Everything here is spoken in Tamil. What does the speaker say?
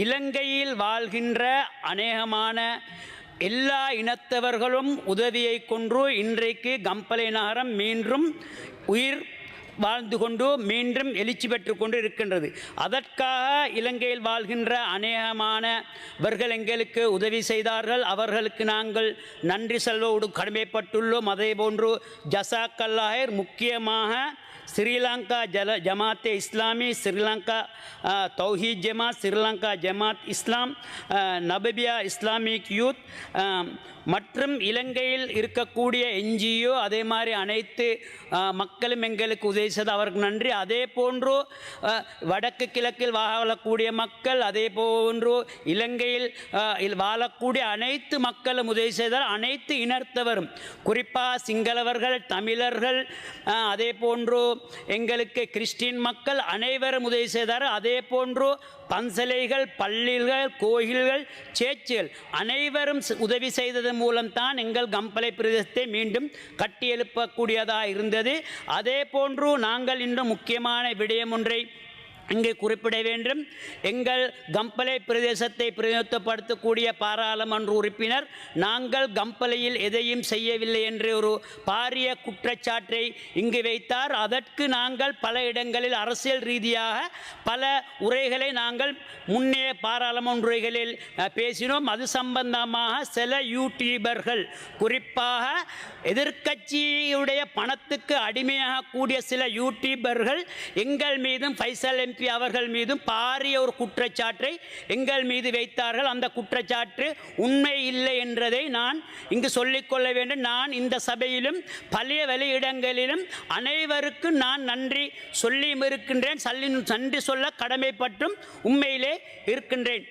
இலங்கையில் வாழ்கின்ற அநேகமான எல்லா இனத்தவர்களும் உதவியை கொண்டு இன்றைக்கு கம்பளை நகரம் மீண்டும் உயிர் வாழ்ந்து கொண்டு மீண்டும் எழுச்சி பெற்று கொண்டு இருக்கின்றது. அதற்காக இலங்கையில் வாழ்கின்ற அநேகமானவர்கள் எங்களுக்கு உதவி செய்தார்கள். அவர்களுக்கு நாங்கள் நன்றி செல்வோடு கடமைப்பட்டுள்ளோம். அதே போன்று ஜசாக்கல்லாஹர் முக்கியமாக ஸ்ரீலங்கா ஜமாத்தே இஸ்லாமி, ஸ்ரீலங்கா தௌஹீத் ஜமாத், ஸ்ரீலங்கா ஜமாத் இஸ்லாம், நபபியா இஸ்லாமிக் யூத் மற்றும் இலங்கையில் இருக்கக்கூடிய என்ஜிஓ அதே மாதிரி அனைத்து மக்களும் எங்களுக்கு உதவி செய்து அவருக்கு நன்றி. அதே போன்று வடக்கு கிழக்கில் வாழக்கூடிய மக்கள், அதே போன்று இலங்கையில் வாழக்கூடிய அனைத்து மக்களும் உதவி செய்தார். அனைத்து இனத்தவரும் குறிப்பாக சிங்களவர்கள், தமிழர்கள், அதே போன்று எங்களுக்கு கிறிஸ்டின் மக்கள் அனைவரும் உதவி செய்தார். அதே போன்று பன்சலைகள், பள்ளிகள், கோயில்கள், சேர்ச்சுகள் அனைவரும் உதவி செய்ததன் மூலம்தான் எங்கள் கம்பளை பிரதேசத்தை மீண்டும் கட்டியெழுப்பக்கூடியதாக இருந்தது. அதே போன்று நாங்கள் இன்னும் முக்கியமான விடயம் ஒன்றை இங்கே குறிப்பிட வேண்டும். எங்கள் கம்பளை பிரதேசத்தை பிரதிநிதித்துவப்படுத்தக்கூடிய பாராளுமன்ற உறுப்பினர் நாங்கள் கம்பளையில் எதையும் செய்யவில்லை என்று ஒரு பாரிய குற்றச்சாட்டை இங்கு வைத்தார். அதற்கு நாங்கள் பல இடங்களில் அரசியல் ரீதியாக பல உரைகளை நாங்கள் முன்னே பாராளுமன்ற உரைகளில் பேசினோம். அது சம்பந்தமாக சில யூடியூபர்கள், குறிப்பாக எதிர்க்கட்சியுடைய பணத்துக்கு அடிமையாக கூடிய சில யூடியூபர்கள் எங்கள் மீதும் ஃபைசல் எம்பி அவர்கள் மீதும் பாரிய ஒரு குற்றச்சாட்டை எங்கள் மீது வைத்தார்கள். அந்த குற்றச்சாட்டு உண்மை இல்லை என்றதை நான் இங்கு சொல்லிக்கொள்ள வேண்டும். நான் இந்த சபையிலும் பழைய வெளியிடங்களிலும் அனைவருக்கும் நான் நன்றி சொல்லியும் இருக்கின்றேன், நன்றி சொல்ல கடமைப்பட்டும் உண்மையிலே இருக்கின்றேன்.